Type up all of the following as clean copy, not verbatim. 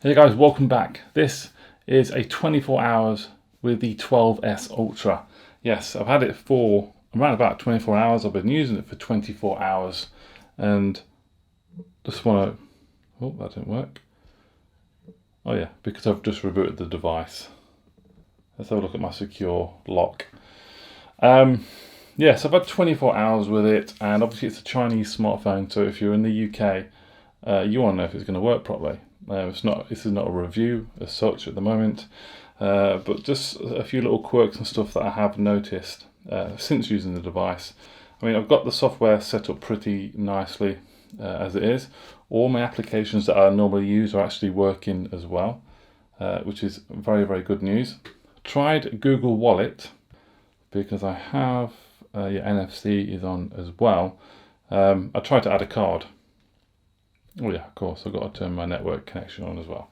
Hey guys, welcome back. This is a 24 hours with the 12s Ultra. Yes, I've had it for around about 24 hours. I've been using it for 24 hours and just want to, oh, that didn't work. Oh yeah, because I've just rebooted the device. Let's have a look at my secure lock. Yes, I've had 24 hours with it, and obviously it's a Chinese smartphone, so if you're in the UK, you want to know if it's going to work properly. This is not a review as such at the moment, but just a few little quirks and stuff that I have noticed since using the device. I mean, I've got the software set up pretty nicely as it is. All my applications that I normally use are actually working as well, which is very, very good news. Tried Google Wallet because I have NFC is on as well. I tried to add a card. Oh yeah, of course, I've got to turn my network connection on as well.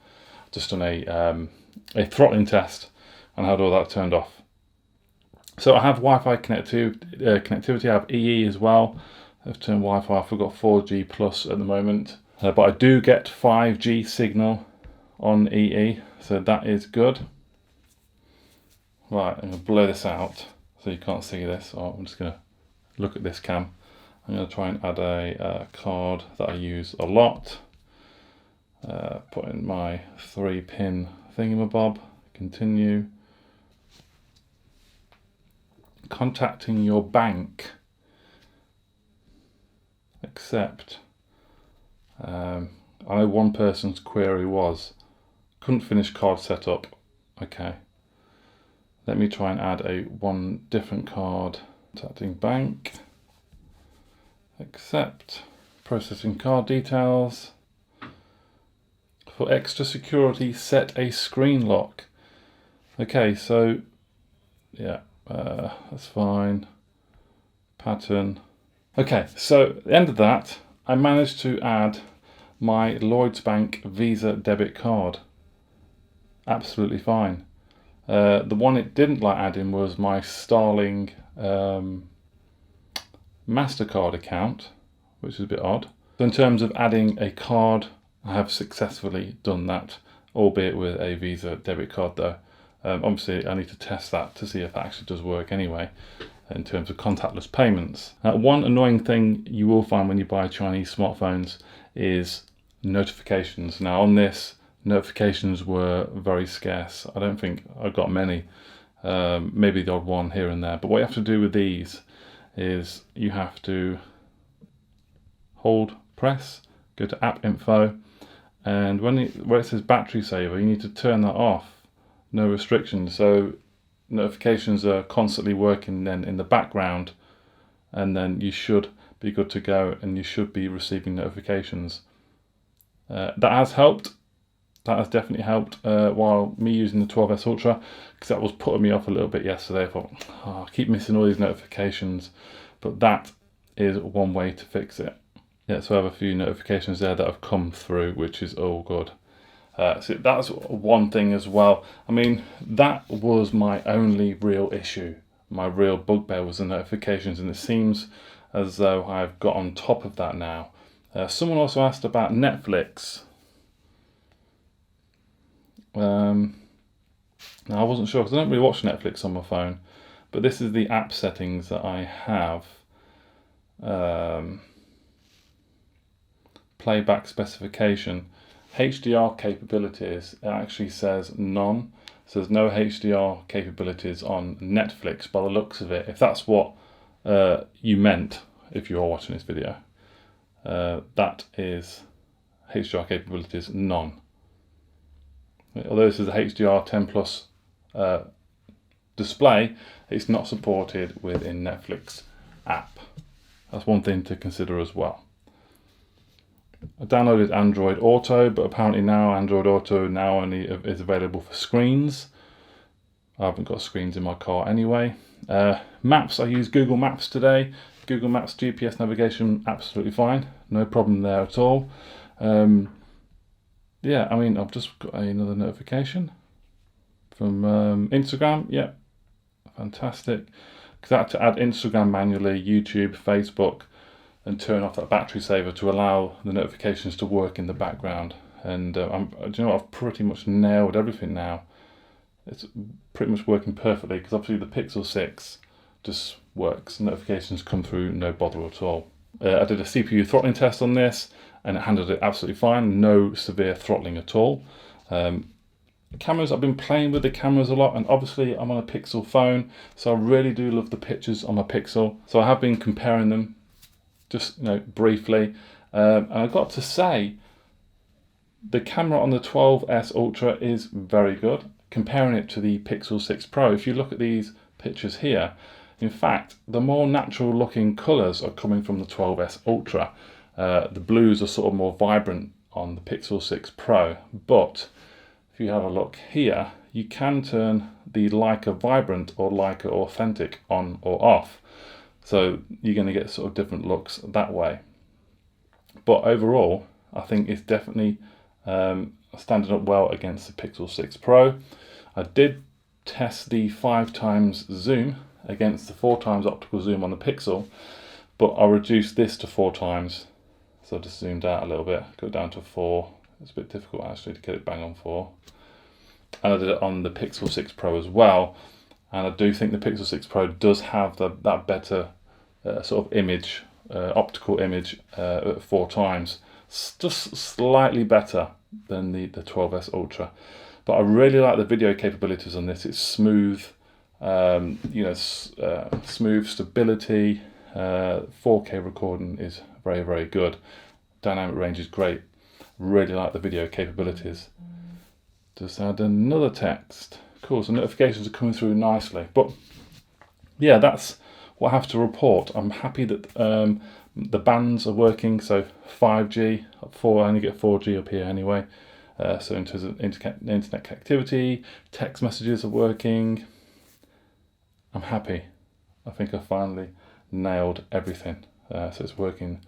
Just done a throttling test and had all that turned off. So I have Wi-Fi connectivity, I have EE as well. I've turned Wi-Fi, I've got 4G plus at the moment. But I do get 5G signal on EE, so that is good. Right, I'm going to blur this out so you can't see this. Oh, I'm just going to look at this cam. I'm going to try and add a card that I use a lot. Put in my 3-pin thingamabob. Continue. Contacting your bank. Accept. I know one person's query was, couldn't finish card setup. Okay. Let me try and add one different card. Contacting bank. Accept. Processing card details. For extra security, set a screen lock. Okay, so yeah, that's fine. Pattern. Okay, so at the end of that, I managed to add my Lloyds Bank Visa debit card. Absolutely fine. The one it didn't like adding was my Starling MasterCard account, which is a bit odd. So in terms of adding a card, I have successfully done that, albeit with a Visa debit card though. Obviously I need to test that to see if that actually does work anyway in terms of contactless payments. One annoying thing you will find when you buy Chinese smartphones is notifications. Now on this, notifications were very scarce. I don't think I got many, maybe the odd one here and there. But what you have to do with these is you have to press, go to app info, and where it says battery saver, you need to turn that off. No restrictions, so notifications are constantly working then in the background, and then you should be good to go and you should be receiving notifications. That has helped. That has definitely helped while me using the 12s Ultra, because that was putting me off a little bit yesterday. I thought, oh, I keep missing all these notifications, but that is one way to fix it. Yeah, so I have a few notifications there that have come through, which is all good. So that's one thing as well. I mean, that was my only real issue. My real bugbear was the notifications, and it seems as though I've got on top of that now. Someone also asked about Netflix. Now I wasn't sure because I don't really watch Netflix on my phone, but this is the app settings that I have. Playback specification, HDR capabilities, it actually says none. So there's no HDR capabilities on Netflix by the looks of it. If that's what you meant, if you are watching this video, that is HDR capabilities none. Although this is a HDR 10 plus display, it's not supported within Netflix app. That's one thing to consider as well. I downloaded Android Auto, but apparently now Android Auto now only is available for screens. I haven't got screens in my car anyway. Maps, I used Google Maps today. Google Maps GPS navigation, absolutely fine. No problem there at all. Yeah, I mean, I've just got another notification from Instagram. Yeah, fantastic. Because I had to add Instagram manually, YouTube, Facebook, and turn off that battery saver to allow the notifications to work in the background. and do you know what? I've pretty much nailed everything now. It's pretty much working perfectly, because obviously the Pixel 6 just works. Notifications come through, no bother at all. I did a CPU throttling test on this, and it handled it absolutely fine. No severe throttling at all. Cameras, I've been playing with the cameras a lot, and obviously I'm on a Pixel phone, so I really do love the pictures on my Pixel. So I have been comparing them, just briefly, and I've got to say, the camera on the 12s Ultra is very good. Comparing it to the Pixel 6 Pro, if you look at these pictures here, in fact, the more natural looking colours are coming from the 12s Ultra. The blues are sort of more vibrant on the Pixel 6 Pro, but if you have a look here, you can turn the Leica Vibrant or Leica Authentic on or off. So you're going to get sort of different looks that way. But overall, I think it's definitely standing up well against the Pixel 6 Pro. I did test the 5x zoom against the 4x optical zoom on the Pixel, but I reduced this to 4x. So I just zoomed out a little bit, got it down to 4. It's a bit difficult actually to get it bang on 4. And I did it on the Pixel 6 Pro as well. And I do think the Pixel 6 Pro does have that better sort of image, optical image at 4x. Just slightly better than the 12s Ultra. But I really like the video capabilities on this. It's smooth, smooth stability. 4K recording is very, very good. Dynamic range is great. Really like the video capabilities. Just add another text. Cool, so notifications are coming through nicely. But yeah, that's what I have to report. I'm happy that the bands are working. So 5G, I only get 4G up here anyway. So in terms of internet connectivity, text messages are working. I'm happy. I think I finally nailed everything. So it's working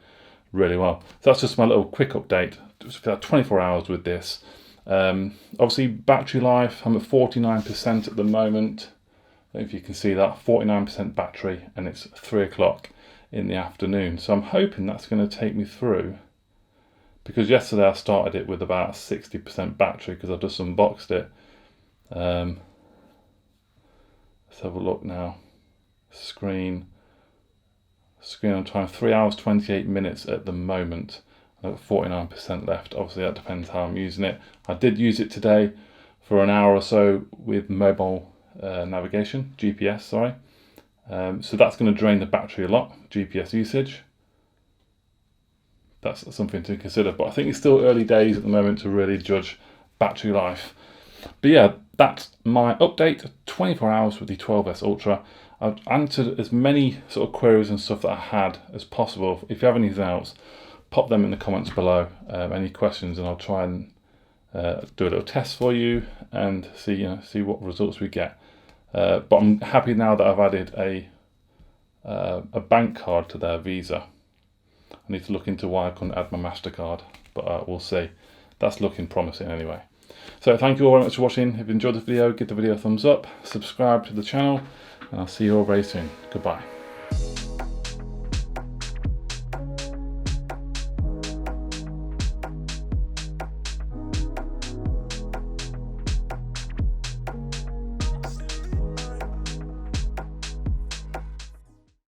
really well. So that's just my little quick update. Just about 24 hours with this. Obviously battery life, I'm at 49% at the moment. If you can see that, 49% battery, and it's 3 o'clock in the afternoon. So I'm hoping that's going to take me through, because yesterday I started it with about 60% battery because I just unboxed it. Let's have a look now. Screen on time, 3 hours 28 minutes at the moment. I've got 49% left. Obviously that depends how I'm using it. I did use it today for an hour or so with mobile navigation, GPS, sorry. So that's going to drain the battery a lot, GPS usage. That's something to consider, but I think it's still early days at the moment to really judge battery life. But yeah, that's my update, 24 hours with the 12s Ultra. I've answered as many sort of queries and stuff that I had as possible. If you have anything else, pop them in the comments below, any questions, and I'll try and do a little test for you and see what results we get. But I'm happy now that I've added a bank card to their Visa. I need to look into why I couldn't add my MasterCard, but we'll see. That's looking promising anyway. So thank you all very much for watching. If you enjoyed this video, give the video a thumbs up, subscribe to the channel, and I'll see you all very soon. Goodbye.